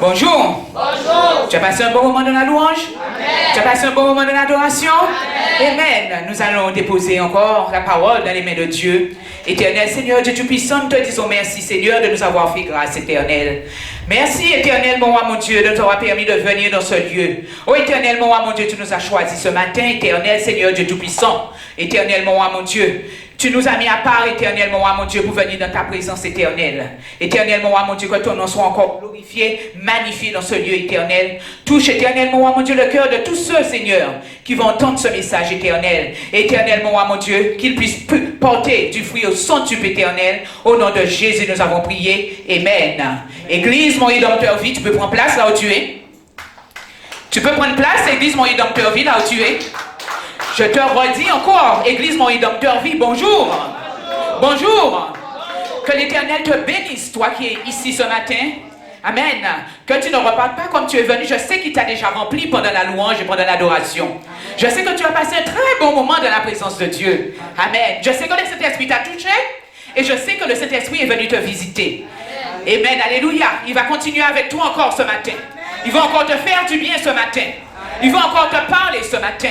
Bonjour. Bonjour. Tu as passé un bon moment dans la louange? Amen. Tu as passé un bon moment dans l'adoration? Amen. Nous allons déposer encore la parole dans les mains de Dieu. Éternel Seigneur Dieu Tout-Puissant, nous te disons merci Seigneur de nous avoir fait grâce éternelle. Merci éternel mon roi mon Dieu de nous avoir permis de venir dans ce lieu. Oh éternel mon roi mon Dieu, tu nous as choisis ce matin, éternel Seigneur Dieu Tout-Puissant. Éternel mon roi mon Dieu. Tu nous as mis à part, éternel, mon roi, mon Dieu, pour venir dans ta présence éternelle. Éternel, mon roi, mon Dieu, que ton nom soit encore glorifié, magnifié dans ce lieu éternel. Touche, éternel, mon roi, mon Dieu, le cœur de tous ceux, Seigneur, qui vont entendre ce message éternel. Éternel, mon roi, mon Dieu, qu'ils puissent porter du fruit au centuple éternel. Au nom de Jésus, nous avons prié. Amen. Église, mon rédempteur vit, tu peux prendre place là où tu es. Tu peux prendre place, Église, mon rédempteur vit, là où tu es. Je te redis encore, Église, mon rédempteur vit, bonjour. Bonjour. Que l'Éternel te bénisse, toi qui es ici ce matin. Amen. Que tu ne repartes pas comme tu es venu. Je sais qu'il t'a déjà rempli pendant la louange et pendant l'adoration. Je sais que tu as passé un très bon moment dans la présence de Dieu. Amen. Je sais que le Saint-Esprit t'a touché et je sais que le Saint-Esprit est venu te visiter. Amen. Alléluia. Il va continuer avec toi encore ce matin. Il va encore te faire du bien ce matin. Il va encore te parler ce matin.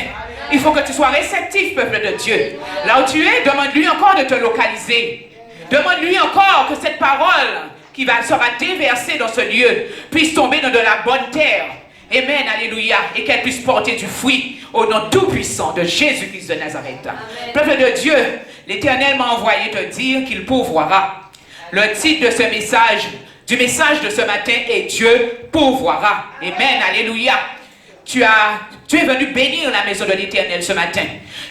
Il faut que tu sois réceptif, peuple de Dieu. Là où tu es, demande-lui encore de te localiser. Demande-lui encore que cette parole qui sera déversée dans ce lieu puisse tomber dans de la bonne terre. Amen, alléluia. Et qu'elle puisse porter du fruit au nom tout-puissant de Jésus-Christ de Nazareth. Amen. Peuple de Dieu, l'Éternel m'a envoyé te dire qu'il pourvoira. Le titre de ce message, du message de ce matin est Dieu pourvoira. Amen, alléluia. Tu es venu bénir la maison de l'Éternel ce matin.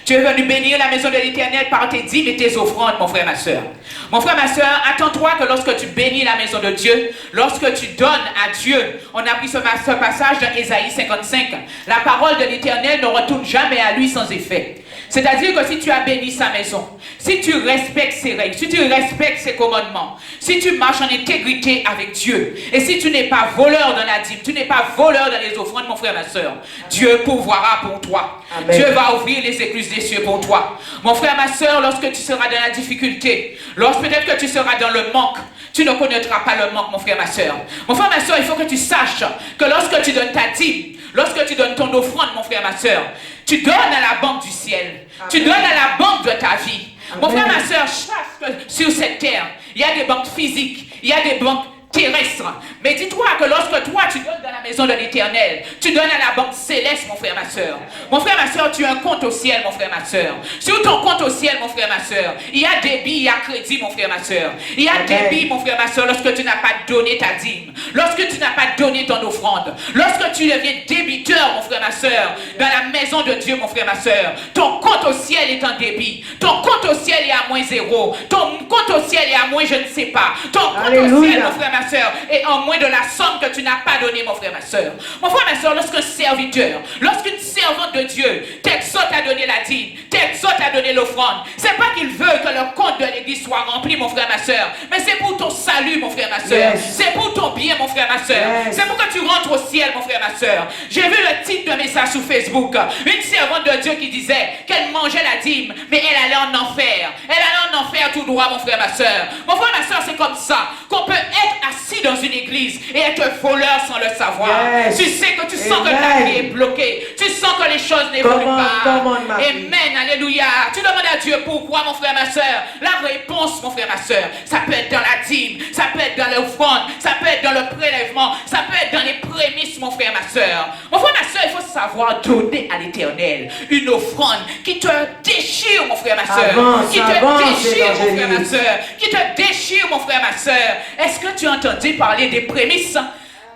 Tu es venu bénir la maison de l'Éternel par tes dîmes et tes offrandes, mon frère, ma soeur. Mon frère, ma soeur, attends-toi que lorsque tu bénis la maison de Dieu, lorsque tu donnes à Dieu, on a pris ce passage dans Ésaïe 55, la parole de l'Éternel ne retourne jamais à lui sans effet. C'est-à-dire que si tu as béni sa maison, si tu respectes ses règles, si tu respectes ses commandements, si tu marches en intégrité avec Dieu, et si tu n'es pas voleur dans la dîme, tu n'es pas voleur dans les offrandes, mon frère, ma soeur, Dieu pourvoira pour toi. Amen. Dieu va ouvrir les écluses des cieux pour toi. Mon frère, ma soeur, lorsque tu seras dans la difficulté, lorsque peut-être que tu seras dans le manque, tu ne connaîtras pas le manque, mon frère, ma soeur. Mon frère, ma soeur, il faut que tu saches que lorsque tu donnes ta dîme, lorsque tu donnes ton offrande, mon frère, ma soeur, tu donnes à la banque du ciel. Amen. Tu donnes à la banque de ta vie. Amen. Mon frère, ma soeur, sache que sur cette terre, il y a des banques physiques, il y a des banques terrestre. Mais dis-toi que lorsque toi tu donnes dans la maison de l'Éternel, tu donnes à la banque céleste, mon frère, ma soeur. Mon frère, ma soeur, tu as un compte au ciel, mon frère, ma soeur. Sur ton compte au ciel, mon frère, ma soeur, il y a débit, il y a crédit, mon frère, ma soeur. Il y a débit, mon frère, ma soeur, lorsque tu n'as pas donné ta dîme, lorsque tu n'as pas donné ton offrande, lorsque tu deviens débiteur, mon frère, ma soeur, dans la maison de Dieu, mon frère, ma soeur, ton compte au ciel est en débit. Ton compte au ciel est à moins 0. Ton compte au ciel est à moins je ne sais pas. Ton compte au ciel, mon frère, ma soeur, et en moins de la somme que tu n'as pas donnée, mon frère, ma soeur. Mon frère, ma soeur, lorsqu'un serviteur, lorsqu'une servante de Dieu t'exhorte à donner la dîme, t'exhorte à donner l'offrande, c'est pas qu'il veut que le compte de l'église soit rempli, mon frère, ma soeur, mais c'est pour ton salut, mon frère, ma soeur. Yes. C'est pour ton bien, mon frère, ma soeur. Yes. C'est pour que tu rentres au ciel, mon frère, ma soeur. J'ai vu le titre de message sur Facebook, une servante de Dieu qui disait qu'elle mangeait la dîme, mais elle allait en enfer. Elle allait en enfer tout droit, mon frère, ma soeur. Mon frère, ma soeur, c'est comme ça qu'on peut être assis dans une église et être voleur sans le savoir. Yes. Tu sais que tu sens que ta vie est bloquée. Tu sens que les choses n'évoluent pas. Amen, alléluia. Tu demandes à Dieu pourquoi, mon frère, ma soeur. La réponse, mon frère, ma soeur, ça peut être dans la dîme, ça peut être dans l'offrande, ça peut être dans le prélèvement, ça peut être dans les prémices, mon frère, ma soeur. Mon frère, ma soeur, il faut savoir donner à l'Éternel une offrande qui te déchire, mon frère, ma soeur. Qui te déchire, mon frère, ma soeur. Qui te déchire, mon frère, ma soeur. Est-ce que tu as entendu parler des prémices?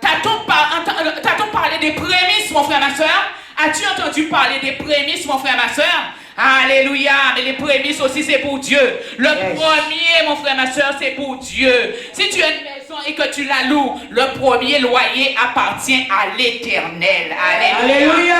T'as-t-on parlé des prémices, mon frère, ma soeur? As-tu entendu parler des prémices, mon frère, ma soeur? Alléluia, mais les prémices aussi c'est pour Dieu. Le premier, mon frère, ma soeur, c'est pour Dieu. Si tu as une maison et que tu la loues, le premier loyer appartient à l'Éternel. Alléluia. Alléluia.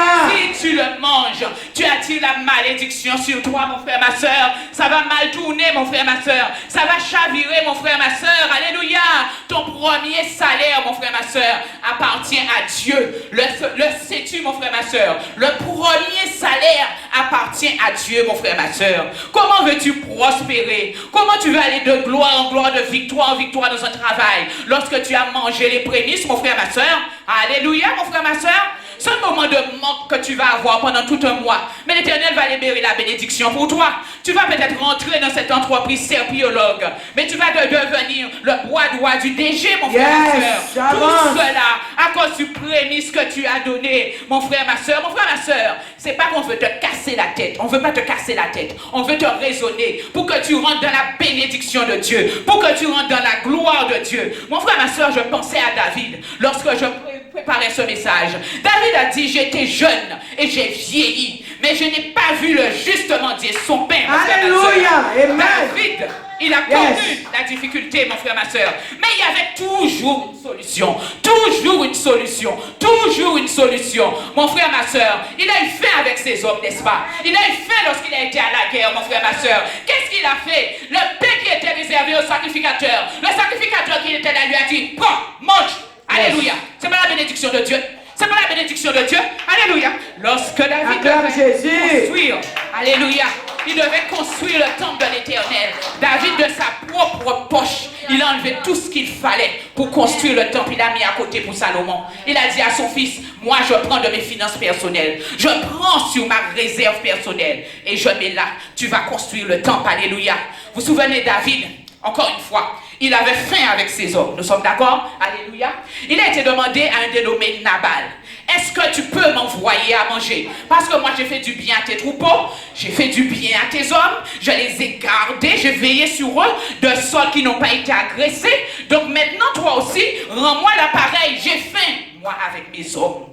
Si tu le manges, tu attires la malédiction sur toi, mon frère, ma soeur. Ça va mal tourner, mon frère, ma soeur. Ça va chavirer, mon frère, ma soeur. Alléluia. Ton premier salaire, mon frère, ma soeur, appartient à Dieu. Le sais-tu, mon frère, ma soeur? Le premier salaire appartient à Dieu, mon frère, ma soeur. Comment veux-tu prospérer? Comment tu veux aller de gloire en gloire, de victoire en victoire dans un travail? lorsque tu as mangé les prémices, mon frère, ma soeur. Alléluia, mon frère, ma soeur. C'est un moment de manque que tu vas avoir pendant tout un mois. Mais l'Éternel va libérer la bénédiction pour toi. Tu vas peut-être rentrer dans cette entreprise serpiologue. Mais tu vas devenir le bras droit du DG, mon frère, ma soeur. Tout cela à cause du prémisse que tu as donné, mon frère, ma soeur. Mon frère, ma soeur, c'est pas qu'on veut te casser la tête. On veut pas te casser la tête. On veut te raisonner pour que tu rentres dans la bénédiction de Dieu. Pour que tu rentres dans la gloire de Dieu. Mon frère, ma soeur, je pensais à David lorsque je préparais ce message. David a dit, j'étais jeune et j'ai vieilli, mais je n'ai pas vu le juste mendier son pain. Alléluia, amen. David, il a connu la difficulté, mon frère, ma soeur, mais il y avait toujours une solution, toujours une solution, toujours une solution. Mon frère, ma soeur, il a eu faim avec ses hommes, n'est-ce pas? Il a eu faim lorsqu'il a été à la guerre, mon frère, ma soeur. Qu'est-ce qu'il a fait? Le pain qui était réservé au sacrificateur, le sacrificateur qui était là lui a dit, prends, mange. Alléluia. C'est pas la bénédiction de Dieu. C'est pas la bénédiction de Dieu. Alléluia. Lorsque David devait construire, alléluia, il devait construire le temple de l'Éternel. David, de sa propre poche, il a enlevé tout ce qu'il fallait pour construire le temple. Il a mis à côté pour Salomon. Il a dit à son fils, moi je prends de mes finances personnelles. Je prends sur ma réserve personnelle et je mets là. Tu vas construire le temple. Alléluia. Vous vous souvenez David? Encore une fois, il avait faim avec ses hommes. Nous sommes d'accord? Alléluia. Il a été demandé à un dénommé Nabal. Est-ce que tu peux m'envoyer à manger? Parce que moi j'ai fait du bien à tes troupeaux, j'ai fait du bien à tes hommes, je les ai gardés, j'ai veillé sur eux, de sorte qu'ils n'ont pas été agressés. Donc maintenant toi aussi, rends-moi l'appareil, j'ai faim, moi avec mes hommes.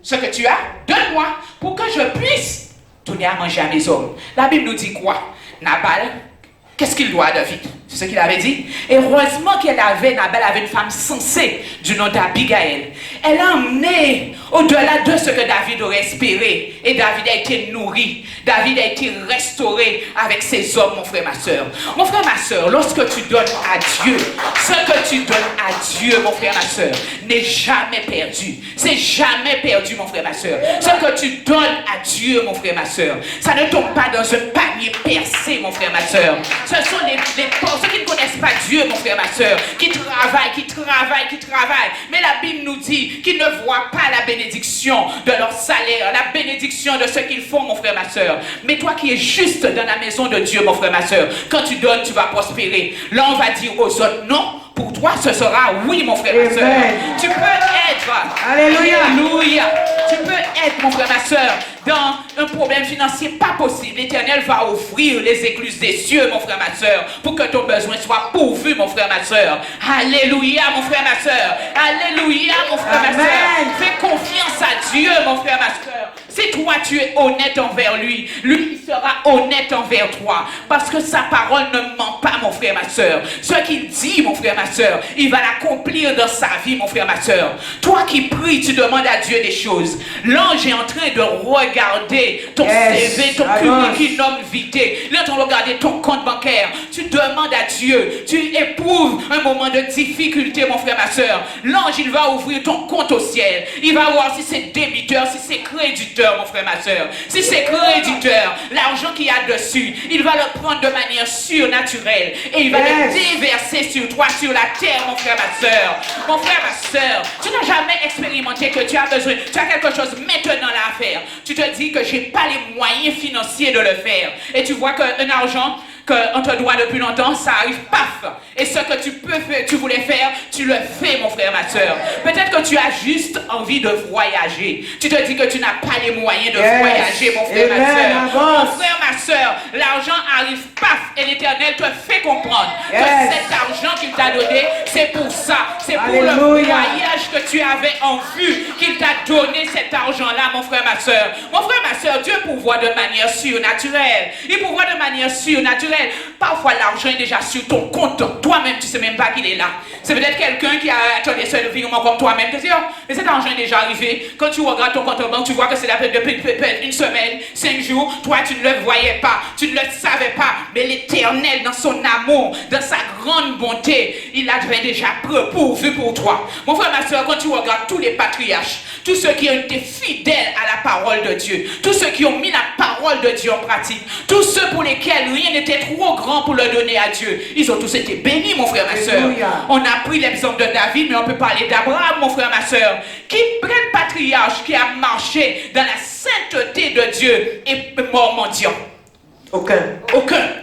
Ce que tu as, donne-moi pour que je puisse donner à manger à mes hommes. La Bible nous dit quoi? Nabal, qu'est-ce qu'il doit à David? C'est ce qu'il avait dit. Et heureusement Nabal avait une femme sensée du nom d'Abigail. Elle a emmené au-delà de ce que David aurait espéré. Et David a été nourri. David a été restauré avec ses hommes, mon frère, ma soeur. Mon frère, ma soeur, lorsque tu donnes à Dieu, ce que tu donnes à Dieu, mon frère, ma soeur, n'est jamais perdu. C'est jamais perdu, mon frère, ma soeur. Ce que tu donnes à Dieu, mon frère, ma soeur, ça ne tombe pas dans un panier percé, mon frère, ma soeur. Ce sont les pauvres, ceux qui ne connaissent pas Dieu, mon frère, ma soeur, qui travaillent. Mais la Bible nous dit qu'ils ne voient pas la bénédiction de leur salaire, la bénédiction de ce qu'ils font, mon frère, ma soeur. Mais toi qui es juste dans la maison de Dieu, mon frère, ma soeur, quand tu donnes, tu vas prospérer. Là, on va dire aux autres non. Pour toi, ce sera oui, mon frère, ma soeur. Tu peux être, alléluia, tu peux être, mon frère, ma soeur, dans un problème financier pas possible. L'Éternel va ouvrir les écluses des cieux, mon frère, ma soeur, pour que ton besoin soit pourvu, mon frère, ma soeur. Alléluia, mon frère, ma soeur. Alléluia, mon frère, ma soeur. Fais confiance à Dieu, mon frère, ma soeur. Si toi, tu es honnête envers lui, lui sera honnête envers toi. Parce que sa parole ne ment pas, mon frère, ma soeur. Ce qu'il dit, mon frère, ma soeur, il va l'accomplir dans sa vie, mon frère, ma soeur. Toi qui pries, tu demandes à Dieu des choses. L'ange est en train de regarder ton CV, ton curriculum vitae. Il est en train de regarder ton compte bancaire. Tu demandes à Dieu. Tu éprouves un moment de difficulté, mon frère, ma soeur. L'ange, il va ouvrir ton compte au ciel. Il va voir si c'est débiteur, si c'est créditeur, mon frère, ma soeur. Si c'est créditeur, l'argent qu'il y a dessus, il va le prendre de manière surnaturelle et il va le déverser sur toi, sur la terre, mon frère, ma soeur. Mon frère, ma soeur, tu n'as jamais expérimenté que tu as besoin, tu as quelque chose maintenant là à faire. Tu te dis que j'ai pas les moyens financiers de le faire. Et tu vois qu'un argent qu'on te doit depuis longtemps, ça arrive, paf! Et ce que tu peux faire, tu voulais faire, tu le fais, mon frère, ma soeur. Peut-être que tu as juste envie de voyager. Tu te dis que tu n'as pas les moyens de voyager, mon frère, ma soeur. Mon frère, ma soeur, l'argent arrive, paf! Et l'Éternel te fait comprendre que cet argent qu'il t'a donné, c'est pour ça. C'est pour le voyage que tu avais en vue qu'il t'a donné cet argent-là, mon frère, ma soeur. Mon frère, ma soeur, Dieu pourvoit de manière surnaturelle. Il pourvoit de manière surnaturelle. Parfois, l'argent est déjà sur ton compte. Toi-même, tu ne sais même pas qu'il est là. C'est peut-être quelqu'un qui a attendu ce virement comme toi-même. Tu te dis, oh, mais cet argent est déjà arrivé. Quand tu regardes ton compte en banque, tu vois que c'est depuis une semaine, 5 jours. Toi, tu ne le voyais pas. Tu ne le savais pas. Mais l'Éternel, dans son amour, dans sa grande bonté, bonté, il avait déjà pourvu pour toi. Mon frère, ma soeur, quand tu regardes tous les patriarches, tous ceux qui ont été fidèles à la parole de Dieu, tous ceux qui ont mis la parole de Dieu en pratique, tous ceux pour lesquels rien n'était trop grand pour leur donner à Dieu, ils ont tous été bénis, mon frère, ma soeur. On a pris l'exemple de David, mais on peut parler d'Abraham, mon frère, ma soeur. Quel patriarche qui a marché dans la sainteté de Dieu est mort mendiant? Aucun.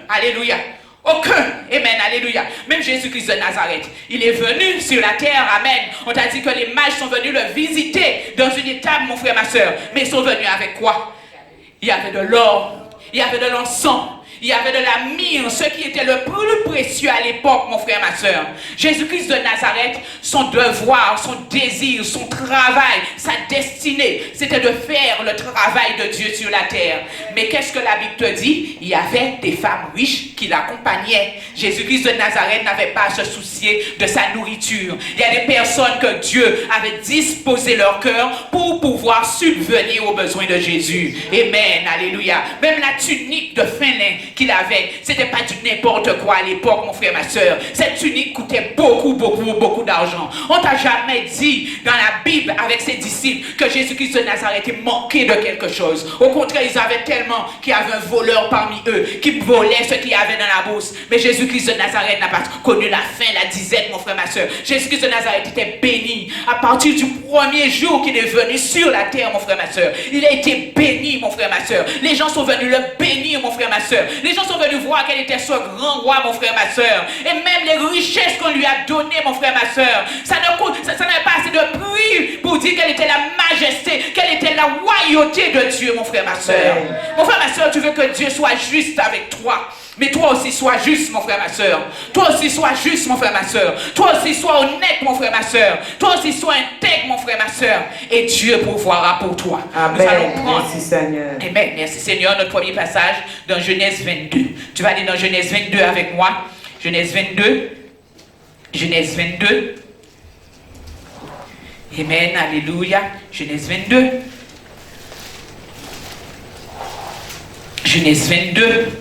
Alléluia. Aucun. Amen. Alléluia. Même Jésus-Christ de Nazareth, il est venu sur la terre. Amen. On t'a dit que les mages sont venus le visiter dans une étable, mon frère, ma soeur. Mais ils sont venus avec quoi? Il y avait de l'or, il y avait de l'encens, il y avait de la myrrhe, ce qui était le plus précieux à l'époque, mon frère, ma soeur. Jésus-Christ de Nazareth, son devoir, son désir, son travail, sa destinée, c'était de faire le travail de Dieu sur la terre. Mais qu'est-ce que la Bible te dit? Il y avait des femmes riches qui l'accompagnaient. Jésus-Christ de Nazareth n'avait pas à se soucier de sa nourriture. Il y a des personnes que Dieu avait disposé leur cœur pour pouvoir subvenir aux besoins de Jésus. Amen. Alléluia. Même la tunique de fin lin qu'il avait, c'était pas du n'importe quoi à l'époque, mon frère, ma soeur. Cette tunique coûtait beaucoup d'argent. On t'a jamais dit dans la Bible avec ses disciples que Jésus-Christ de Nazareth était manqué de quelque chose. Au contraire, ils avaient tellement qu'il y avait un voleur parmi eux qui volait ce qu'il y avait dans la bourse. Mais Jésus-Christ de Nazareth n'a pas connu la faim, la disette, mon frère, ma soeur. Jésus-Christ de Nazareth était béni à partir du premier jour qu'il est venu sur la terre, mon frère, ma soeur. Il a été béni, mon frère, ma soeur. Les gens sont venus le bénir, mon frère, ma soeur. Les gens sont venus voir quel était ce grand roi, mon frère, ma soeur. Et même les richesses qu'on lui a données, mon frère, ma soeur, ça n'avait pas assez de prix pour dire quelle était la majesté, quelle était la royauté de Dieu, mon frère, ma soeur. Mon frère, ma soeur, tu veux que Dieu soit juste avec toi. Mais toi aussi, sois juste, mon frère, ma soeur. Toi aussi, sois juste, mon frère, ma soeur. Toi aussi, sois honnête, mon frère, ma soeur. Toi aussi, sois intègre, mon frère, ma soeur. Et Dieu pourvoira pour toi. Amen. Nous allons prendre. Merci, Seigneur. Amen. Merci, Seigneur. Notre premier passage dans Genèse 22. Tu vas aller dans Genèse 22 avec moi. Genèse 22. Genèse 22. Amen. Alléluia. Genèse 22. Genèse 22.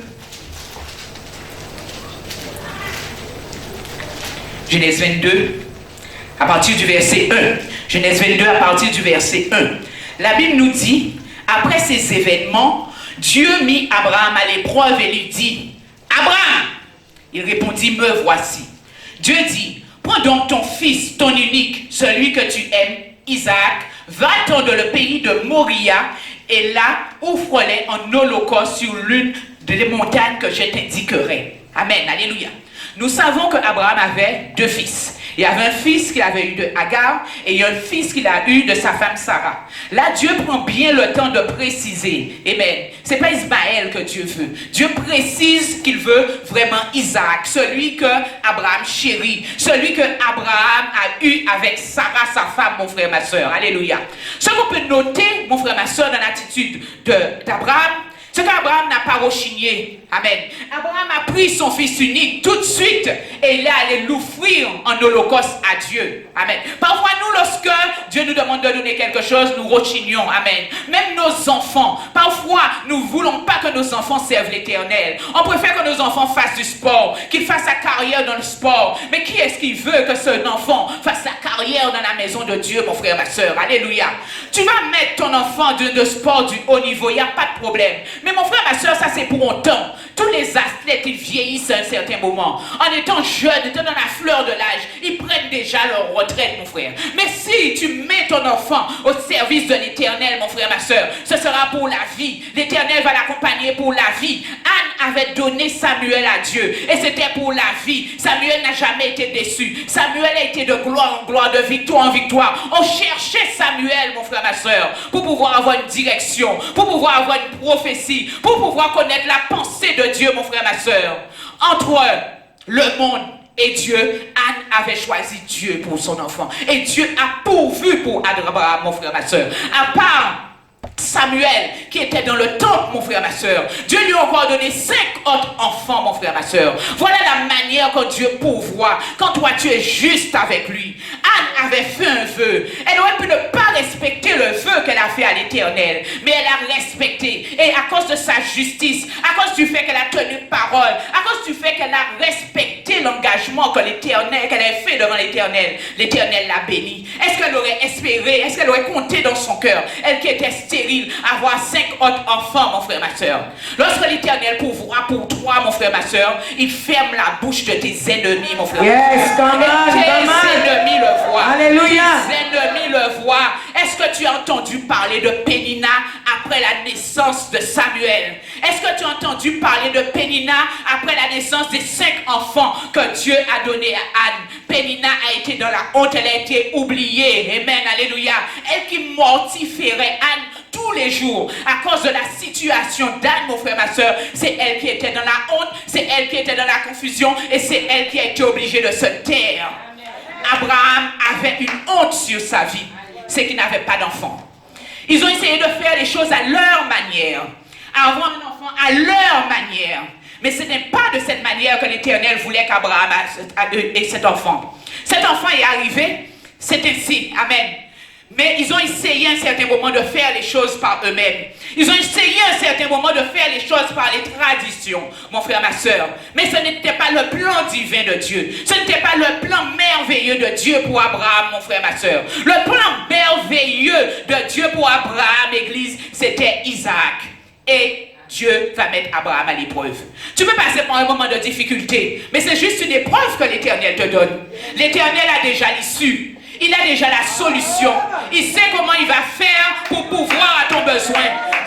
Genèse 22, à partir du verset 1. Genèse 22, à partir du verset 1. La Bible nous dit, après ces événements, Dieu mit Abraham à l'épreuve et lui dit, Abraham, il répondit, me voici. Dieu dit, prends donc ton fils, ton unique, celui que tu aimes, Isaac, va-t'en dans le pays de Moria, et là, offre-les en holocauste sur l'une des montagnes que je t'indiquerai. Amen, alléluia. Nous savons qu'Abraham avait deux fils. Il y avait un fils qu'il avait eu de Agar et il y a un fils qu'il a eu de sa femme Sarah. Là, Dieu prend bien le temps de préciser. Amen. Ce n'est pas Ismaël que Dieu veut. Dieu précise qu'il veut vraiment Isaac, celui que Abraham chérit, celui que Abraham a eu avec Sarah, sa femme, mon frère, ma soeur. Alléluia. Ce qu'on peut noter, mon frère, ma soeur, dans l'attitude d'Abraham, c'est qu'Abraham n'a pas rechigné. Amen. Abraham a pris son fils unique tout de suite et il est allé l'offrir en holocauste à Dieu. Amen. Parfois, nous, lorsque Dieu nous demande de donner quelque chose, nous rechignons. Amen. Même nos enfants, parfois, nous ne voulons pas que nos enfants servent l'Éternel. On préfère que nos enfants fassent du sport, qu'ils fassent sa carrière dans le sport. Mais qui est-ce qui veut que ce enfant fasse sa carrière dans la maison de Dieu, mon frère, ma soeur? Alléluia. Tu vas mettre ton enfant de sport du haut niveau, il n'y a pas de problème. Mais mon frère, ma soeur, ça c'est pour un temps. Tous les athlètes, ils vieillissent à un certain moment. En étant jeunes, étant dans la fleur de l'âge, ils prennent déjà leur retraite, mon frère. Mais si tu mets ton enfant au service de l'Éternel, mon frère, ma soeur, ce sera pour la vie. L'Éternel va l'accompagner pour la vie. Anne avait donné Samuel à Dieu et c'était pour la vie. Samuel n'a jamais été déçu. Samuel a été de gloire en gloire, de victoire en victoire. On cherchait Samuel, mon frère, ma soeur, pour pouvoir avoir une direction, pour pouvoir avoir une prophétie, pour pouvoir connaître la pensée de Dieu, mon frère, ma soeur. Entre le monde et Dieu, Anne avait choisi Dieu pour son enfant. Et Dieu a pourvu pour Abraham, mon frère, ma soeur. À part Samuel, qui était dans le temple, mon frère, ma soeur, Dieu lui a encore donné 5 autres enfants, mon frère, ma soeur. Voilà la manière que Dieu pourvoit quand toi tu es juste avec lui. Anne avait fait un vœu. Elle aurait pu ne pas respecter le vœu qu'elle a fait à l'Éternel, mais elle a respecté. Et à cause de sa justice, à cause du fait qu'elle a tenu parole, à cause du fait qu'elle a respecté l'engagement que l'Éternel, qu'elle avait fait devant l'Éternel, l'Éternel l'a bénie. Est-ce qu'elle aurait espéré, est-ce qu'elle aurait compté dans son cœur, elle qui était stérile, avoir 5 autres enfants, mon frère, ma soeur? Lorsque l'Éternel pourvoira pour toi, mon frère, ma soeur, il ferme la bouche de tes ennemis, mon frère. Yes, come on, tes ennemis le voient. Alléluia. Tes ennemis le voient. Est-ce que tu as entendu parler de Pénina après la naissance de Samuel? Est-ce que tu as entendu parler de Pénina après la naissance des 5 enfants que Dieu a donnés à Anne? Pénina a été dans la honte, elle a été oubliée. Amen, alléluia. Elle qui mortifierait Anne tous les jours à cause de la situation d'Anne, mon frère, ma soeur. C'est elle qui était dans la honte, c'est elle qui était dans la confusion et c'est elle qui a été obligée de se taire. Abraham avait une honte sur sa vie, c'est qu'il n'avait pas d'enfant. Ils ont essayé de faire les choses à leur manière, avoir un enfant à leur manière. Mais ce n'est pas de cette manière que l'Éternel voulait qu'Abraham ait cet enfant. Cet enfant est arrivé, c'est ainsi, amen. Mais ils ont essayé à un certain moment de faire les choses par eux-mêmes. Ils ont essayé à un certain moment de faire les choses par les traditions, mon frère, ma soeur. Mais ce n'était pas le plan divin de Dieu. Ce n'était pas le plan merveilleux de Dieu pour Abraham, mon frère, ma soeur. Le plan merveilleux de Dieu pour Abraham, Église, c'était Isaac. Et Dieu va mettre Abraham à l'épreuve. Tu peux passer par un moment de difficulté, mais c'est juste une épreuve que l'Éternel te donne. L'Éternel a déjà l'issue. Il a déjà la solution. Il sait comment il va faire pour pouvoir à ton besoin.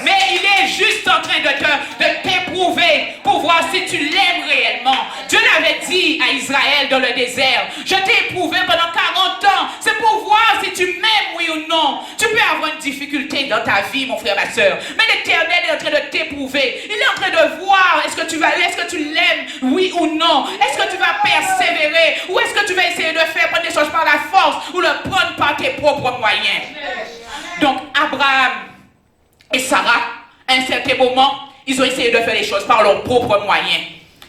Mais il est juste en train de t'éprouver pour voir si tu l'aimes réellement. Dieu l'avait dit à Israël dans le désert. Je t'ai éprouvé pendant 40 ans. C'est pour voir si tu m'aimes, oui ou non. Tu peux avoir une difficulté dans ta vie, mon frère, ma soeur. Mais l'Éternel est en train de t'éprouver. Il est en train de voir est-ce que tu l'aimes, oui ou non. Est-ce que tu vas persévérer ou est-ce que tu vas essayer de faire prendre des choses par la force ou le prendre par tes propres moyens. Donc Abraham et Sarah, à un certain moment, ils ont essayé de faire les choses par leurs propres moyens,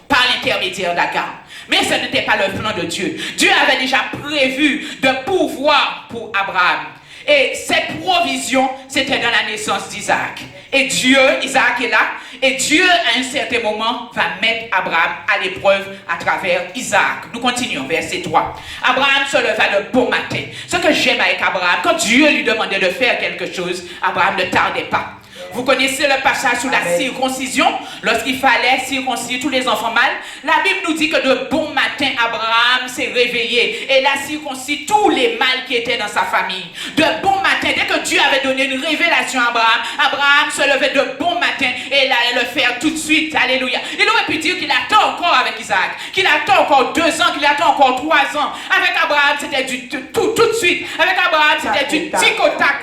par l'intermédiaire d'Agar. Mais ce n'était pas le plan de Dieu. Dieu avait déjà prévu de pouvoir pour Abraham. Et cette provision, c'était dans la naissance d'Isaac. Et Dieu, Isaac est là, et Dieu, à un certain moment, va mettre Abraham à l'épreuve à travers Isaac. Nous continuons, verset 3. Abraham se leva de bon matin. Ce que j'aime avec Abraham, quand Dieu lui demandait de faire quelque chose, Abraham ne tardait pas. Vous connaissez le passage sur la circoncision, lorsqu'il fallait circoncire tous les enfants mâles. La Bible nous dit que de bon matin, Abraham s'est réveillé et il a circoncis tous les mâles qui étaient dans sa famille. De bon matin, dès que Dieu avait donné une révélation à Abraham, Abraham se levait de bon matin et il allait le faire tout de suite. Alléluia. Il aurait pu dire qu'il attend encore avec Isaac, qu'il attend encore 2 ans, qu'il attend encore 3 ans. Avec Abraham, c'était du tout de suite. Avec Abraham, c'était du tic au tac.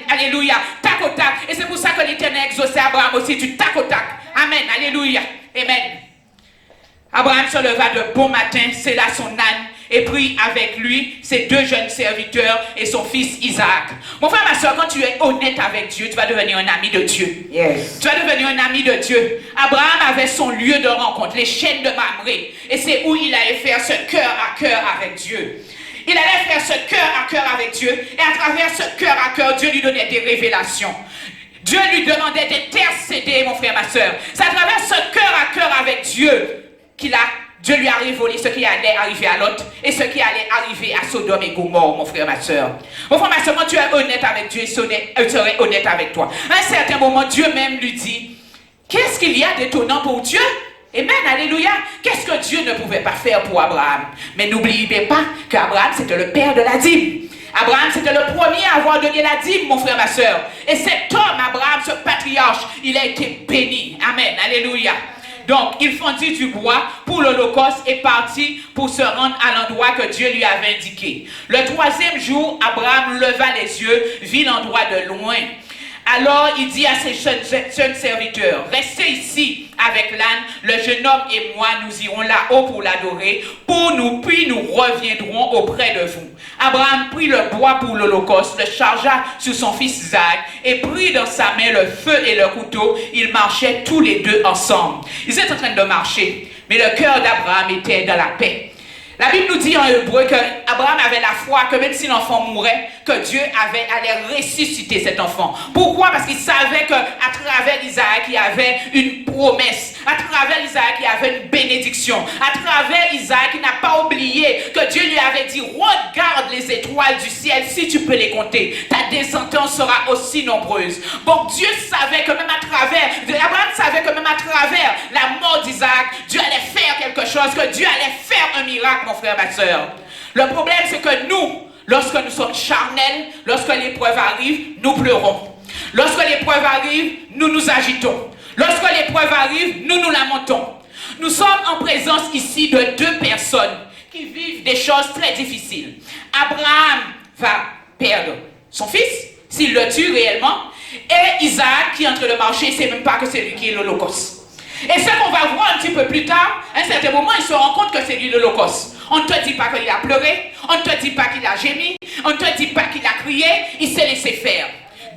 Alléluia. Tac au tac. Et c'est pour ça que l'Éternel exauçait Abraham aussi du tac au tac. Amen. Alléluia. Amen. Abraham se leva de bon matin, scella son âne et prit avec lui ses 2 jeunes serviteurs et son fils Isaac. Mon frère, ma soeur, quand tu es honnête avec Dieu, tu vas devenir un ami de Dieu. Yes. Tu vas devenir un ami de Dieu. Abraham avait son lieu de rencontre, les chênes de Mamré. Et c'est où il allait faire ce cœur à cœur avec Dieu. Il allait faire ce cœur à cœur avec Dieu. Et à travers ce cœur à cœur, Dieu lui donnait des révélations. Dieu lui demandait d'intercéder, mon frère, ma soeur. C'est à travers ce cœur à cœur avec Dieu Dieu lui a révélé ce qui allait arriver à Lot et ce qui allait arriver à Sodome et Gomorrhe, mon frère, ma soeur. Mon frère, ma soeur, quand tu es honnête avec Dieu, il serait honnête avec toi. À un certain moment, Dieu même lui dit, qu'est-ce qu'il y a d'étonnant pour Dieu? Amen, alléluia. Qu'est-ce que Dieu ne pouvait pas faire pour Abraham? Mais n'oubliez pas qu'Abraham, c'était le père de la dîme. Abraham, c'était le premier à avoir donné la dîme, mon frère, ma soeur. Et cet homme, Abraham, ce patriarche, il a été béni. Amen, alléluia. Donc, il fondit du bois pour l'Holocauste et partit pour se rendre à l'endroit que Dieu lui avait indiqué. Le 3e jour, Abraham leva les yeux, vit l'endroit de loin. Alors, il dit à ses jeunes serviteurs, restez ici avec l'âne, le jeune homme et moi, nous irons là-haut pour l'adorer, puis nous reviendrons auprès de vous. Abraham prit le bois pour l'Holocauste, le chargea sur son fils Isaac, et prit dans sa main le feu et le couteau. Ils marchaient tous les deux ensemble. Ils étaient en train de marcher, mais le cœur d'Abraham était dans la paix. La Bible nous dit en hébreu qu'Abraham avait la foi que même si l'enfant mourait, que Dieu allait ressusciter cet enfant. Pourquoi? Parce qu'il savait qu'à travers Isaac, il y avait une promesse. À travers Isaac, il y avait une bénédiction. À travers Isaac, il n'a pas oublié que Dieu lui avait dit, regarde les étoiles du ciel, si tu peux les compter. Ta descendance sera aussi nombreuse. Donc Dieu savait que même Abraham savait que même à travers la mort d'Isaac, Dieu allait faire quelque chose, que Dieu allait faire un miracle, mon frère, ma soeur. Le problème, c'est que nous, lorsque nous sommes charnels, lorsque l'épreuve arrive, nous pleurons. Lorsque l'épreuve arrive, nous nous agitons. Lorsque l'épreuve arrive, nous nous lamentons. Nous sommes en présence ici de deux personnes qui vivent des choses très difficiles. Abraham va perdre son fils, s'il le tue réellement, et Isaac qui est en train de marcher, il ne sait même pas que c'est lui qui est l'Holocauste. Et ce qu'on va voir un petit peu plus tard, à un certain moment, il se rend compte que c'est lui l'Holocauste. On ne te dit pas qu'il a pleuré, on ne te dit pas qu'il a gémi, on ne te dit pas qu'il a crié, il s'est laissé faire.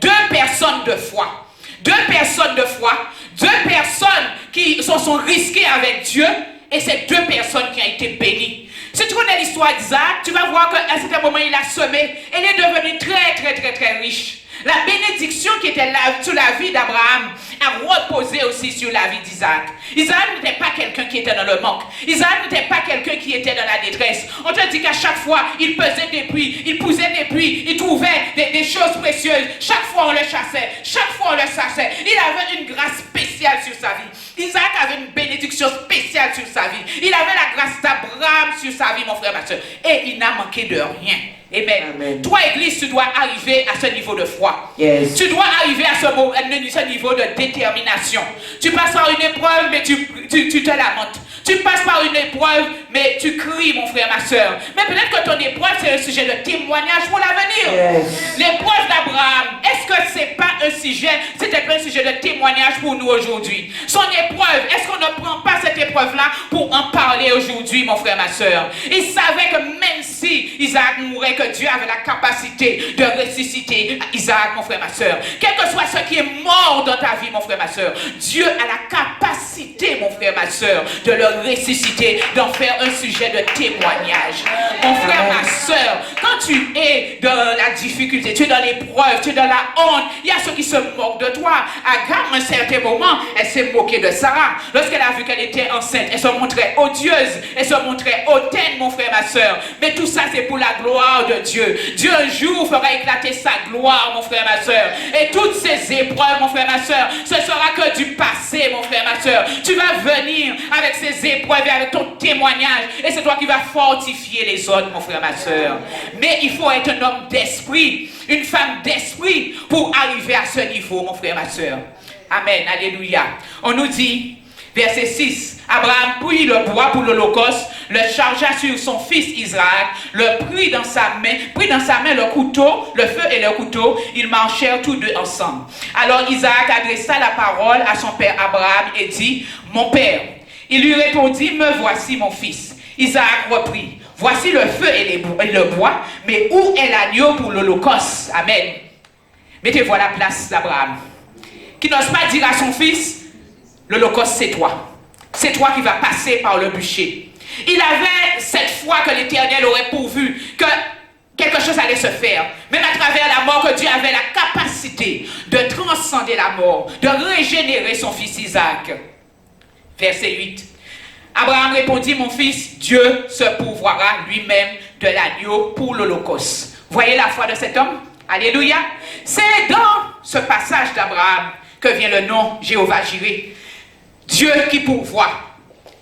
Deux personnes de foi. Deux personnes de foi, deux personnes qui se sont risquées avec Dieu, et c'est deux personnes qui ont été bénies. Si tu connais l'histoire d'Isaac, tu vas voir qu'à un certain moment, il a semé, et il est devenu très riche. La bénédiction qui était là sur la vie d'Abraham a reposé aussi sur la vie d'Isaac. Isaac n'était pas quelqu'un qui était dans le manque. Isaac n'était pas quelqu'un qui était dans la détresse. On te dit qu'à chaque fois, il pesait des puits, il poussait des puits, il trouvait des choses précieuses. Chaque fois, on le chassait. Chaque fois, on le chassait. Il avait une grâce spéciale sur sa vie. Isaac avait une bénédiction spéciale sur sa vie. Il avait la grâce d'Abraham sur sa vie, mon frère, ma soeur. Et il n'a manqué de rien. Amen. Amen. Toi, Église, tu dois arriver à ce niveau de foi. Yes. Tu dois arriver à ce niveau de détermination. Tu passes par une épreuve, mais tu te lamentes. Tu passes par une épreuve, mais tu cries, mon frère, ma soeur. Mais peut-être que ton épreuve, c'est un sujet de témoignage pour l'avenir. Yes. L'épreuve d'Abraham, est-ce que c'était pas un sujet de témoignage pour nous aujourd'hui? Son épreuve, est-ce qu'on ne prend pas cette épreuve-là pour en parler aujourd'hui, mon frère, ma soeur? Il savait que même si Isaac mourait, que Dieu avait la capacité de ressusciter Isaac, mon frère, ma soeur. Quel que soit ce qui est mort dans ta vie, mon frère, ma soeur, Dieu a la capacité, mon frère, ma soeur, de le ressusciter, d'en faire un sujet de témoignage. Mon frère, ma soeur, quand tu es dans la difficulté, tu es dans l'épreuve, tu es dans la honte, il y a ceux qui se moquent de toi. Agar, à un certain moment, elle s'est moquée de Sarah. Lorsqu'elle a vu qu'elle était enceinte, elle se montrait odieuse, elle se montrait hautaine, mon frère, ma soeur. Mais tout ça, c'est pour la gloire de Dieu. Dieu un jour fera éclater sa gloire, mon frère, ma soeur. Et toutes ces épreuves, mon frère, ma soeur, ce sera que du passé, mon frère, ma soeur. Tu vas venir avec ces épreuves et avec ton témoignage. Et c'est toi qui vas fortifier les autres, mon frère, ma soeur. Mais il faut être un homme d'esprit, une femme d'esprit pour arriver à ce niveau, mon frère, ma soeur. Amen. Alléluia. On nous dit, verset 6, Abraham prit le bois pour l'Holocauste, le chargea sur son fils Isaac, prit dans sa main le couteau, le feu et le couteau. Ils marchèrent tous deux ensemble. Alors Isaac adressa la parole à son père Abraham et dit, mon père. Il lui répondit, me voici mon fils. Isaac reprit, voici le feu et le bois, mais où est l'agneau pour l'Holocauste? Amen. Mettez-vous à la place d'Abraham, qui n'ose pas dire à son fils, l'Holocauste c'est toi. C'est toi qui vas passer par le bûcher. Il avait cette foi que l'Éternel aurait pourvu, que quelque chose allait se faire. Même à travers la mort, que Dieu avait la capacité de transcender la mort, de régénérer son fils Isaac. Verset 8. Abraham répondit, mon fils, Dieu se pourvoira lui-même de l'agneau pour l'Holocauste. Voyez la foi de cet homme? Alléluia. C'est dans ce passage d'Abraham que vient le nom Jéhovah Jireh. Dieu qui pourvoit.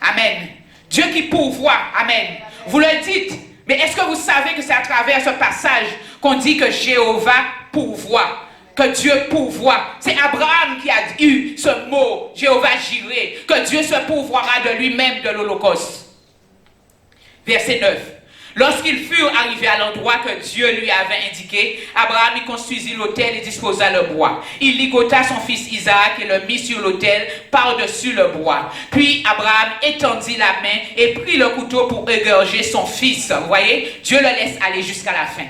Amen. Dieu qui pourvoit. Amen. Vous le dites, mais est-ce que vous savez que c'est à travers ce passage qu'on dit que Jéhovah pourvoit? Que Dieu pourvoit. C'est Abraham qui a eu ce mot, Jéhovah Jireh, que Dieu se pourvoira de lui-même de l'Holocauste. Verset 9. Lorsqu'ils furent arrivés à l'endroit que Dieu lui avait indiqué, Abraham y construisit l'autel et disposa le bois. Il ligota son fils Isaac et le mit sur l'autel par-dessus le bois. Puis Abraham étendit la main et prit le couteau pour égorger son fils. Vous voyez, Dieu le laisse aller jusqu'à la fin.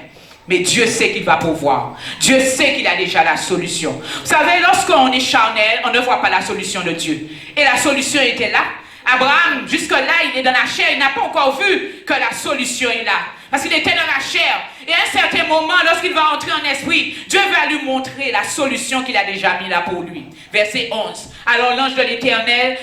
Mais Dieu sait qu'il va pouvoir. Dieu sait qu'il a déjà la solution. Vous savez, lorsqu'on est charnel, on ne voit pas la solution de Dieu. Et la solution était là. Abraham, jusque-là, il est dans la chair, il n'a pas encore vu que la solution est là. Parce qu'il était dans la chair. Et à un certain moment, lorsqu'il va entrer en esprit, Dieu va lui montrer la solution qu'il a déjà mis là pour lui. Verset 11. Alors l'ange de l'Éternel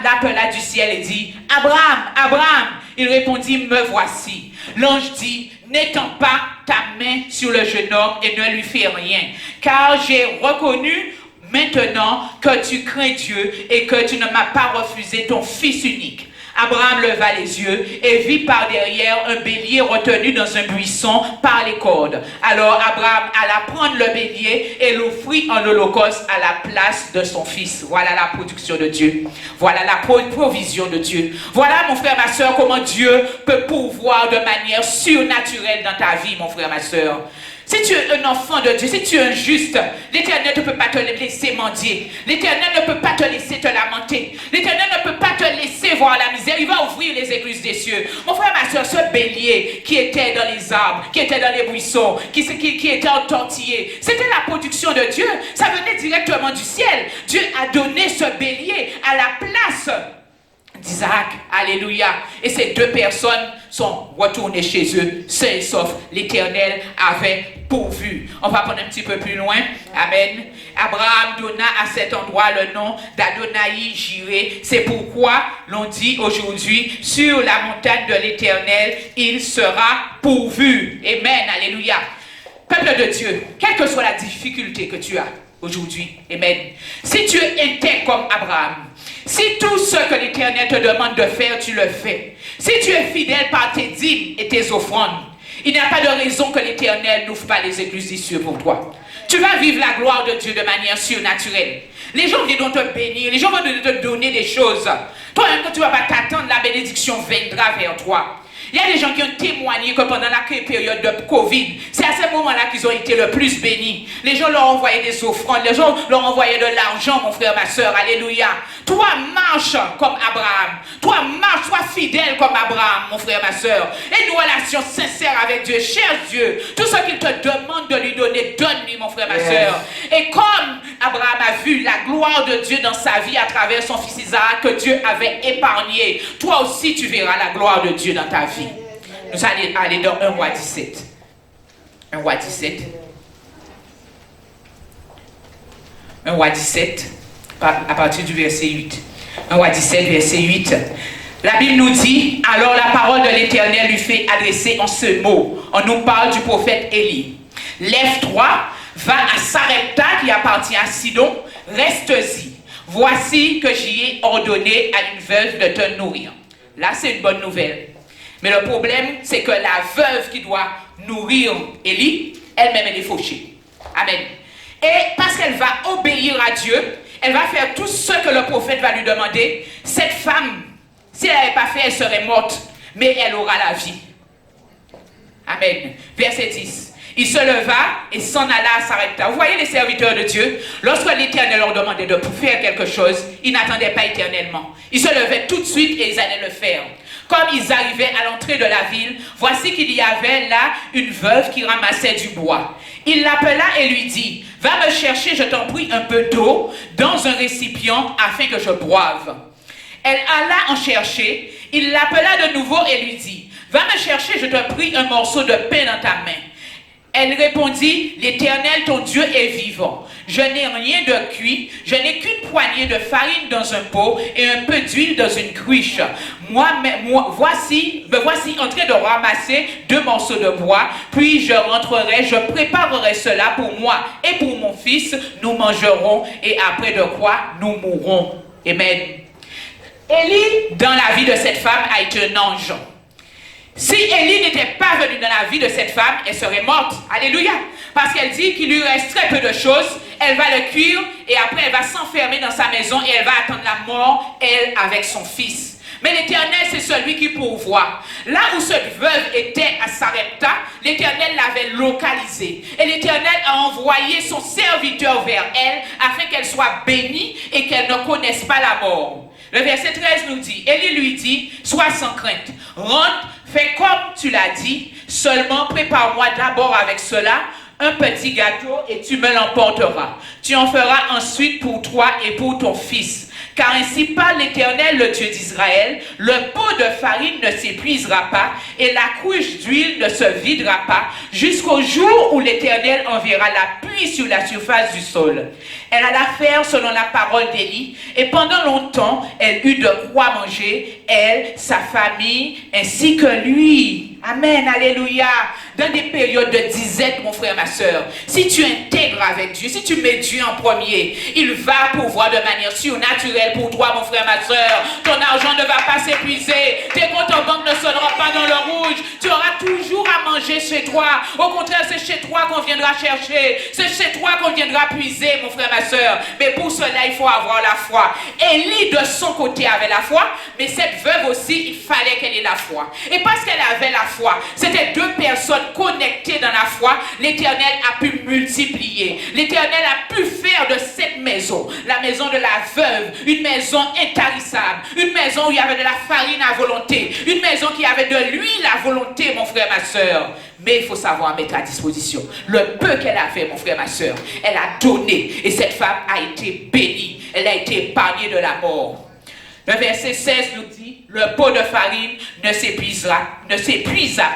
l'appela du ciel et dit, Abraham, Abraham. Il répondit, me voici. L'ange dit, n'étends pas ta main sur le jeune homme et ne lui fais rien. Car j'ai reconnu maintenant que tu crains Dieu et que tu ne m'as pas refusé ton fils unique. Abraham leva les yeux et vit par derrière un bélier retenu dans un buisson par les cordes. Alors Abraham alla prendre le bélier et l'offrit en holocauste à la place de son fils. Voilà la production de Dieu. Voilà la provision de Dieu. Voilà, mon frère, ma soeur, comment Dieu peut pourvoir de manière surnaturelle dans ta vie, mon frère, ma soeur. Si tu es un enfant de Dieu, si tu es un juste, l'Éternel ne peut pas te laisser mendier. L'Éternel ne peut pas te laisser te lamenter. L'Éternel ne peut pas te laisser voir la misère. Il va ouvrir les écluses des cieux. Mon frère, ma soeur, ce bélier qui était dans les arbres, qui était dans les buissons, qui était entortillé, c'était la production de Dieu. Ça venait directement du ciel. Dieu a donné ce bélier à la place d'Isaac. Alléluia. Et ces deux personnes sont retournées chez eux, sains et saufs. L'Éternel avait pourvu. On va prendre un petit peu plus loin. Amen. Abraham donna à cet endroit le nom d'Adonai Jireh. C'est pourquoi l'on dit aujourd'hui, sur la montagne de l'Éternel, il sera pourvu. Amen. Alléluia. Peuple de Dieu, quelle que soit la difficulté que tu as aujourd'hui, amen. Si tu es intègre comme Abraham, si tout ce que l'Éternel te demande de faire, tu le fais. Si tu es fidèle par tes dîmes et tes offrandes, il n'y a pas de raison que l'Éternel n'ouvre pas les écluses des cieux pour toi. Tu vas vivre la gloire de Dieu de manière surnaturelle. Les gens viendront te bénir, les gens vont te donner des choses. Toi-même, quand tu ne vas pas t'attendre, la bénédiction viendra vers toi. Il y a des gens qui ont témoigné que pendant la période de Covid, c'est à ce moment-là qu'ils ont été le plus bénis. Les gens leur envoyaient des offrandes, les gens leur envoyaient de l'argent, mon frère, ma soeur. Alléluia. Toi, marche comme Abraham. Toi, marche, sois fidèle comme Abraham, mon frère, ma soeur. Et une relation sincère avec Dieu. Cherche Dieu. Tout ce qu'il te demande de lui donner, donne-lui, mon frère, ma soeur. Et comme Abraham a vu la gloire de Dieu dans sa vie à travers son fils Isaac que Dieu avait épargné, toi aussi, tu verras la gloire de Dieu dans ta vie. Nous allons aller dans 1 roi 17. 1 roi 17. 1 roi 17, à partir du verset 8. 1 roi 17, verset 8. La Bible nous dit, alors la parole de l'Éternel lui fait adresser en ce mot. On nous parle du prophète Élie. Lève-toi, va à Sarepta qui appartient à Sidon, reste-y. Voici que j'y ai ordonné à une veuve de te nourrir. Là, c'est une bonne nouvelle. Mais le problème, c'est que la veuve qui doit nourrir Élie, elle-même, elle est fauchée. Amen. Et parce qu'elle va obéir à Dieu, elle va faire tout ce que le prophète va lui demander. Cette femme, si elle n'avait pas fait, elle serait morte. Mais elle aura la vie. Amen. Verset 10. Il se leva et s'en alla à Sarepta. Vous voyez les serviteurs de Dieu, lorsque l'Éternel leur demandait de faire quelque chose, ils n'attendaient pas éternellement. Ils se levaient tout de suite et ils allaient le faire. Comme ils arrivaient à l'entrée de la ville, voici qu'il y avait là une veuve qui ramassait du bois. Il l'appela et lui dit, va me chercher, je t'en prie, un peu d'eau dans un récipient afin que je boive. Elle alla en chercher, il l'appela de nouveau et lui dit, va me chercher, je te prie, un morceau de pain dans ta main. Elle répondit, l'Éternel, ton Dieu est vivant. Je n'ai rien de cuit, je n'ai qu'une poignée de farine dans un pot et un peu d'huile dans une cruche. Me voici en train de ramasser 2 morceaux de bois, puis je rentrerai, je préparerai cela pour moi et pour mon fils, nous mangerons et après de quoi nous mourrons. Amen. Élie, dans la vie de cette femme, a été un ange. Si Élie n'était pas venu dans la vie de cette femme, elle serait morte. Alléluia. Parce qu'elle dit qu'il lui reste très peu de choses. Elle va le cuire et après elle va s'enfermer dans sa maison et elle va attendre la mort, elle avec son fils. Mais l'Éternel, c'est celui qui pourvoit. Là où cette veuve était à Sarepta, l'Éternel l'avait localisée. Et l'Éternel a envoyé son serviteur vers elle afin qu'elle soit bénie et qu'elle ne connaisse pas la mort. Le verset 13 nous dit, Élie lui dit, sois sans crainte, rentre, fais comme tu l'as dit, seulement prépare-moi d'abord avec cela un petit gâteau et tu me l'emporteras. Tu en feras ensuite pour toi et pour ton fils. Car ainsi parle l'Éternel, le Dieu d'Israël, le pot de farine ne s'épuisera pas et la couche d'huile ne se videra pas jusqu'au jour où l'Éternel enverra la pluie sur la surface du sol. Elle alla faire selon la parole d'Élie et pendant longtemps, elle eut de quoi manger, elle, sa famille, ainsi que lui. Amen, alléluia. Dans des périodes de disette, mon frère, ma soeur, si tu intègres avec Dieu, si tu mets Dieu en premier, il va pouvoir de manière surnaturelle pour toi, mon frère, ma soeur. Ton argent ne va pas s'épuiser, tes comptes en banque ne seront pas dans le rouge, tu auras toujours à manger chez toi. Au contraire, c'est chez toi qu'on viendra chercher, c'est chez toi qu'on viendra puiser, mon frère, ma soeur. Mais pour cela, il faut avoir la foi. Élie, de son côté, avait la foi, mais cette veuve aussi, il fallait qu'elle ait la foi. Et parce qu'elle avait la foi, c'était deux personnes connectées dans la foi, l'Éternel a pu multiplier. L'Éternel a pu faire de cette maison, la maison de la veuve, une maison intarissable, une maison où il y avait de la farine à volonté, une maison qui avait de l'huile à volonté, mon frère, ma soeur. Mais il faut savoir mettre à disposition le peu qu'elle a fait, mon frère, ma soeur. Elle a donné et cette femme a été bénie. Elle a été épargnée de la mort. Le verset 16 nous dit, le pot de farine ne s'épuisa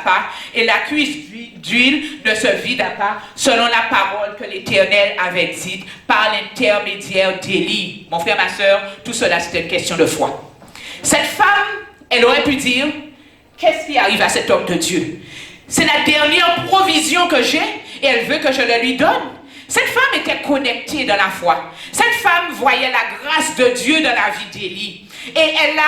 pas et la cuisse d'huile ne se vida pas selon la parole que l'Éternel avait dite par l'intermédiaire d'Élie. Mon frère, ma soeur, tout cela c'était une question de foi. Cette femme, elle aurait pu dire, qu'est-ce qui arrive à cet homme de Dieu? C'est la dernière provision que j'ai et elle veut que je le lui donne. Cette femme était connectée dans la foi. Cette femme voyait la grâce de Dieu dans la vie d'Élie. Et elle a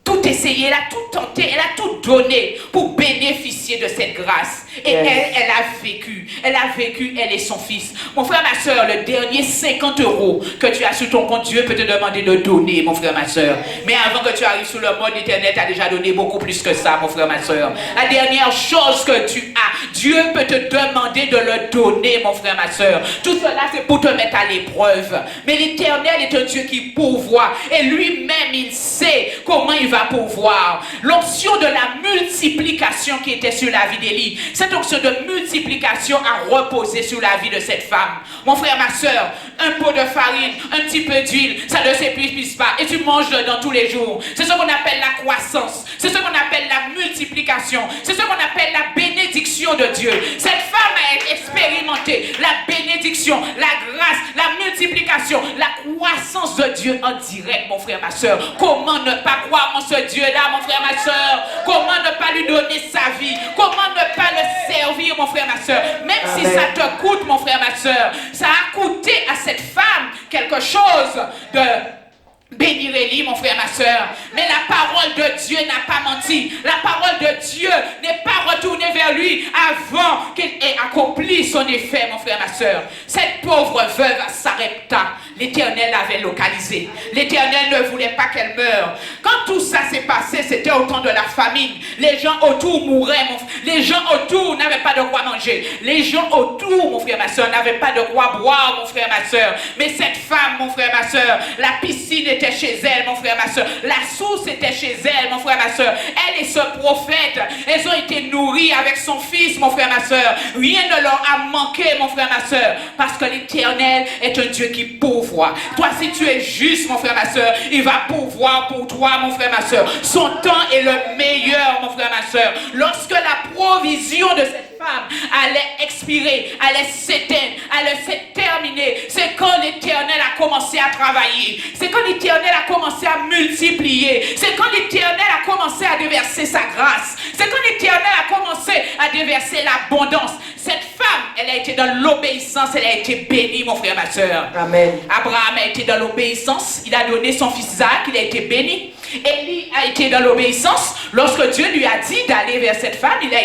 tout essayé, elle a tout tenté, elle a tout donné pour bénéficier de cette grâce. Et elle a vécu, elle et son fils. Mon frère, ma soeur, le dernier 50 € que tu as sur ton compte, Dieu peut te demander de donner, mon frère, ma soeur. Mais avant que tu arrives sur le mode internet, tu as déjà donné beaucoup plus que ça, mon frère, ma soeur. La dernière chose que tu as, Dieu peut te demander de le donner, mon frère, ma soeur. Tout cela, c'est pour te mettre à l'épreuve. Mais l'Éternel est un Dieu qui pourvoit. Et lui-même, il sait comment il va pourvoir. L'onction de la multiplication qui était sur la vie d'Élie, cette onction de multiplication a reposé sur la vie de cette femme. Mon frère, ma soeur, un pot de farine, un petit peu d'huile, ça ne s'épuise pas et tu manges dedans tous les jours. C'est ce qu'on appelle la croissance, c'est ce qu'on appelle la multiplication, c'est ce qu'on appelle la bénédiction de Dieu. Cette femme a expérimenté la bénédiction, la grâce, la multiplication, la croissance de Dieu en direct, mon frère, ma soeur. Comment ne pas croire en ce Dieu-là, mon frère, ma soeur? Comment ne pas lui donner sa vie? Comment ne pas le servir, mon frère, ma soeur? Même Amen. Si ça te coûte, mon frère, ma soeur, ça a coûté à cette femme quelque chose de bénir Élie, mon frère, ma soeur. Mais la parole de Dieu n'a pas menti. La parole de Dieu n'est pas retournée vers lui avant qu'il ait accompli son effet, mon frère, ma soeur. Cette pauvre veuve à Sarepta, l'Éternel l'avait localisée. L'Éternel ne voulait pas qu'elle meure. Quand tout ça s'est passé, c'était au temps de la famine. Les gens autour mouraient, les gens autour n'avaient pas de quoi manger. Les gens autour, mon frère, ma soeur, n'avaient pas de quoi boire, mon frère, ma soeur. Mais cette femme, mon frère, ma soeur, la piscine était chez elle, mon frère, ma soeur. La source était chez elle, mon frère, ma soeur. Elle et ce prophète, elles ont été nourries avec son fils, mon frère, ma soeur. Rien ne leur a manqué, mon frère, ma soeur. Parce que l'Éternel est un Dieu qui pourvoit. Toi, si tu es juste, mon frère, ma soeur, il va pourvoir pour toi, mon frère, ma soeur. Son temps est le meilleur, mon frère, ma soeur. Lorsque la provision de cette femme allait expirer, allait s'éteindre, allait se terminer, c'est quand l'Éternel a commencé à travailler. C'est quand l'Éternel a commencé à multiplier. C'est quand l'Éternel a commencé à déverser sa grâce. C'est quand l'Éternel a commencé à déverser l'abondance. Cette femme, elle a été dans l'obéissance, elle a été bénie, mon frère, ma soeur. Amen. Abraham a été dans l'obéissance, il a donné son fils Isaac, il a été béni. Élie a été dans l'obéissance. Lorsque Dieu lui a dit d'aller vers cette femme, il a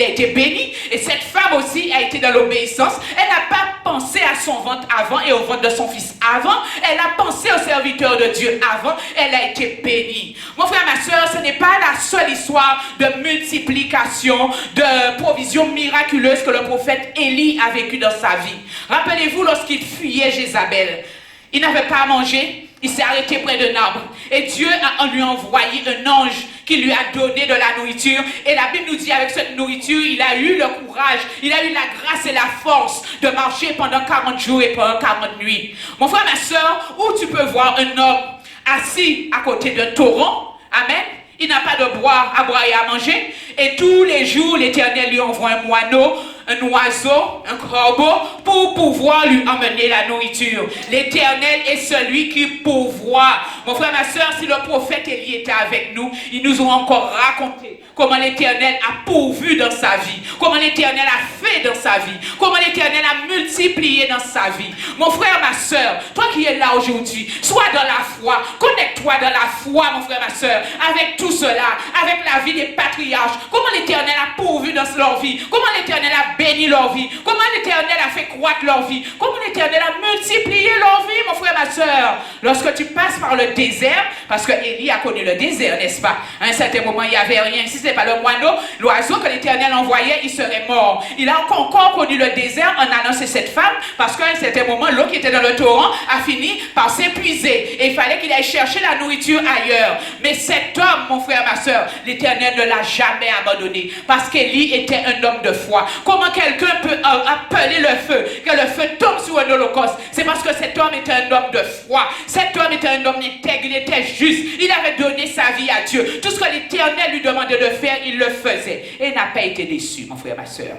été béni. Et cette femme aussi a été dans l'obéissance. Elle n'a pas pensé à son ventre avant et au ventre de son fils avant. Elle a pensé au serviteur de Dieu avant. Elle a été bénie. Mon frère, ma soeur, ce n'est pas la seule histoire de multiplication, de provision miraculeuse que le prophète Élie a vécu dans sa vie. Rappelez-vous lorsqu'il fuyait Jézabel. Il n'avait pas à manger. Il s'est arrêté près d'un arbre. Et Dieu a lui envoyé un ange qui lui a donné de la nourriture. Et la Bible nous dit avec cette nourriture, il a eu le courage, il a eu la grâce et la force de marcher pendant 40 jours et pendant 40 nuits. Mon frère, ma soeur, où tu peux voir un homme assis à côté d'un torrent, amen, il n'a pas de boire, à boire et à manger. Et tous les jours, l'Éternel lui envoie un moineau, un oiseau, un corbeau, pour pouvoir lui emmener la nourriture. L'Éternel est celui qui pourvoit. Mon frère, ma soeur, si le prophète Élie était avec nous, ils nous ont encore raconté comment l'Éternel a pourvu dans sa vie, comment l'Éternel a fait dans sa vie, comment l'Éternel a multiplié dans sa vie. Mon frère, ma soeur, toi qui es là aujourd'hui, sois dans la foi, connecte-toi dans la foi, mon frère, ma soeur, avec tout cela, avec la vie des patriarches, comment l'Éternel a pourvu dans leur vie, comment l'Éternel a béni leur vie, comment l'Éternel a fait croître leur vie, comment l'Éternel a multiplié leur vie, mon frère, ma soeur. Lorsque tu passes par le désert, parce que Élie a connu le désert, n'est-ce pas? À un certain moment, il n'y avait rien. Si ce n'est pas le moineau, l'oiseau que l'Éternel envoyait, il serait mort. Il a encore connu le désert en allant chez cette femme, parce qu'à un certain moment, l'eau qui était dans le torrent a fini par s'épuiser. Et il fallait qu'il aille chercher la nourriture ailleurs. Mais cet homme, mon frère, ma soeur, l'Éternel ne l'a jamais abandonné, parce qu'Élie était un homme de foi. Comment quelqu'un peut appeler le feu, que le feu tombe sur un holocauste? C'est parce que cet homme était un homme de foi. Cet homme était un homme intègre, il était juste. Il avait donné sa vie à Dieu. Tout ce que l'Éternel lui demandait de faire, il le faisait. Et il n'a pas été déçu, mon frère, ma soeur.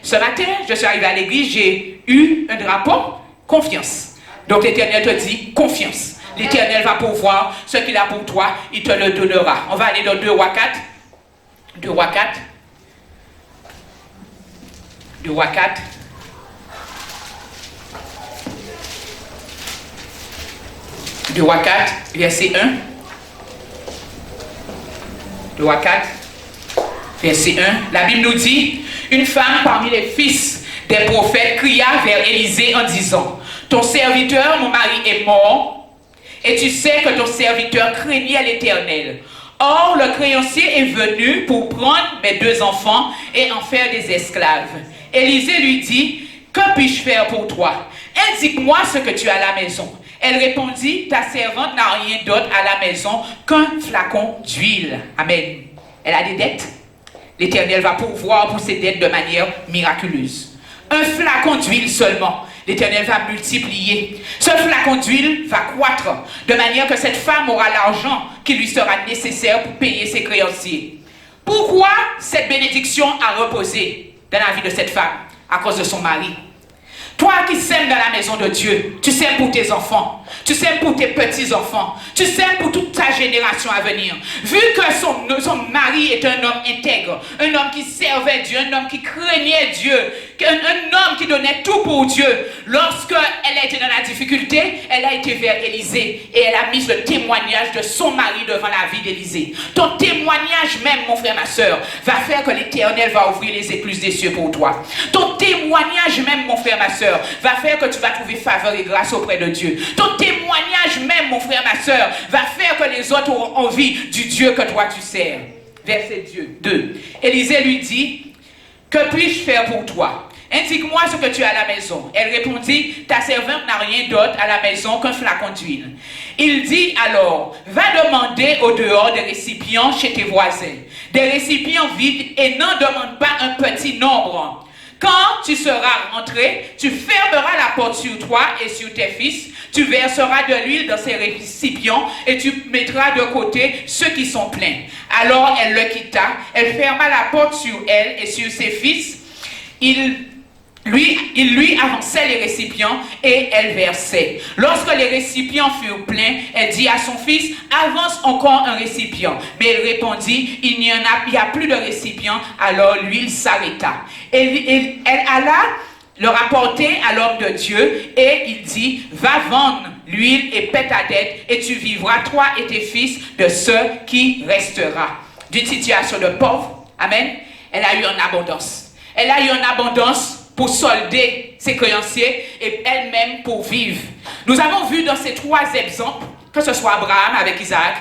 Ce matin, je suis arrivé à l'église, j'ai eu un drapeau, confiance. Donc l'Éternel te dit, confiance. L'Éternel va pourvoir ce qu'il a pour toi, il te le donnera. On va aller dans 2 Rois 4. 2 Rois 4. 2 Rois 4. De Rois 4, verset 1. 2 Rois 4, verset 1. La Bible nous dit, une femme parmi les fils des prophètes cria vers Élisée en disant, ton serviteur, mon mari, est mort, et tu sais que ton serviteur craignait l'Éternel. Or, le créancier est venu pour prendre mes 2 enfants et en faire des esclaves. Élisée lui dit, que puis-je faire pour toi? Indique-moi ce que tu as à la maison. Elle répondit, ta servante n'a rien d'autre à la maison qu'un flacon d'huile. Amen. Elle a des dettes. L'Éternel va pourvoir pour ses dettes de manière miraculeuse. Un flacon d'huile seulement. L'Éternel va multiplier. Ce flacon d'huile va croître de manière que cette femme aura l'argent qui lui sera nécessaire pour payer ses créanciers. Pourquoi cette bénédiction a reposé dans la vie de cette femme? À cause de son mari. Toi qui sèmes dans la maison de Dieu, tu sèmes pour tes enfants, tu sèmes pour tes petits-enfants, tu sèmes pour toute ta génération à venir. Vu que son mari est un homme intègre, un homme qui servait Dieu, un homme qui craignait Dieu, un homme qui donnait tout pour Dieu, lorsqu'elle a été dans la difficulté, elle a été vers Élisée et elle a mis le témoignage de son mari devant la vie d'Élisée. Ton témoignage même, mon frère, ma soeur, va faire que l'Éternel va ouvrir les écluses des cieux pour toi. Ton témoignage même, mon frère, ma soeur, va faire que tu vas trouver faveur et grâce auprès de Dieu. Ton témoignage même, mon frère, ma soeur, va faire que les autres auront envie du Dieu que toi tu sers. Verset 2. Élisée lui dit, que puis-je faire pour toi? Indique-moi ce que tu as à la maison. Elle répondit, ta servante n'a rien d'autre à la maison qu'un flacon d'huile. Il dit alors, va demander au dehors des récipients chez tes voisins, des récipients vides, et n'en demande pas un petit nombre. Quand tu seras rentré, tu fermeras la porte sur toi et sur tes fils, tu verseras de l'huile dans ces récipients et tu mettras de côté ceux qui sont pleins. Alors elle le quitta, elle ferma la porte sur elle et sur ses fils. Il lui avançait les récipients et elle versait. Lorsque les récipients furent pleins, elle dit à son fils, avance encore un récipient. Mais il répondit, il n'y a plus de récipient. Alors l'huile s'arrêta. Elle alla le rapporter à l'homme de Dieu et il dit, va vendre l'huile et paie ta dette et tu vivras, toi et tes fils, de ce qui restera. D'une situation de pauvre, amen, elle a eu en abondance. Elle a eu en abondance pour solder ses créanciers et elle-même pour vivre. Nous avons vu dans ces 3 exemples, que ce soit Abraham avec Isaac,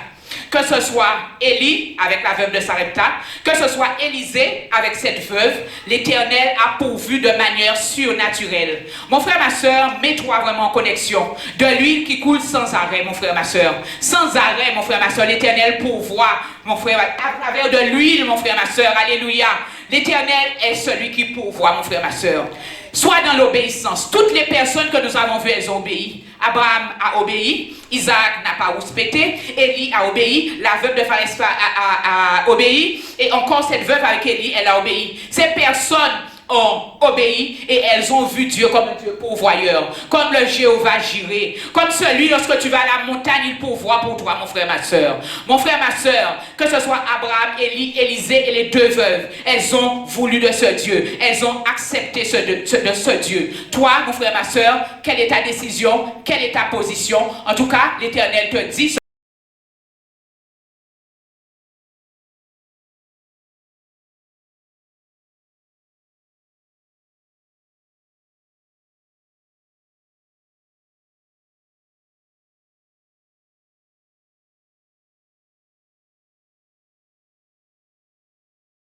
que ce soit Élie avec la veuve de Sarepta, que ce soit Élisée avec cette veuve, l'Éternel a pourvu de manière surnaturelle. Mon frère, ma soeur, mets-toi vraiment en connexion. De l'huile qui coule sans arrêt, mon frère, ma soeur. Sans arrêt, mon frère, ma soeur, l'Éternel pourvoit, mon frère, à travers de l'huile, mon frère, ma soeur. Alléluia. L'Éternel est celui qui pourvoit, mon frère, ma soeur. Sois dans l'obéissance. Toutes les personnes que nous avons vues, elles ont obéi. Abraham a obéi, Isaac n'a pas rouspété, Élie a obéi, la veuve de Pharespha a obéi, et encore cette veuve avec Élie, elle a obéi. Ces personnes ont obéi et elles ont vu Dieu comme un Dieu pourvoyeur, comme le Jéhovah Jireh, comme celui, lorsque tu vas à la montagne, il pourvoit pour toi, mon frère, ma soeur. Mon frère, ma soeur, que ce soit Abraham, Élie, Élisée et les deux veuves, elles ont voulu de ce Dieu, elles ont accepté de ce Dieu. Toi, mon frère, ma soeur, quelle est ta décision, quelle est ta position? En tout cas, l'Éternel te dit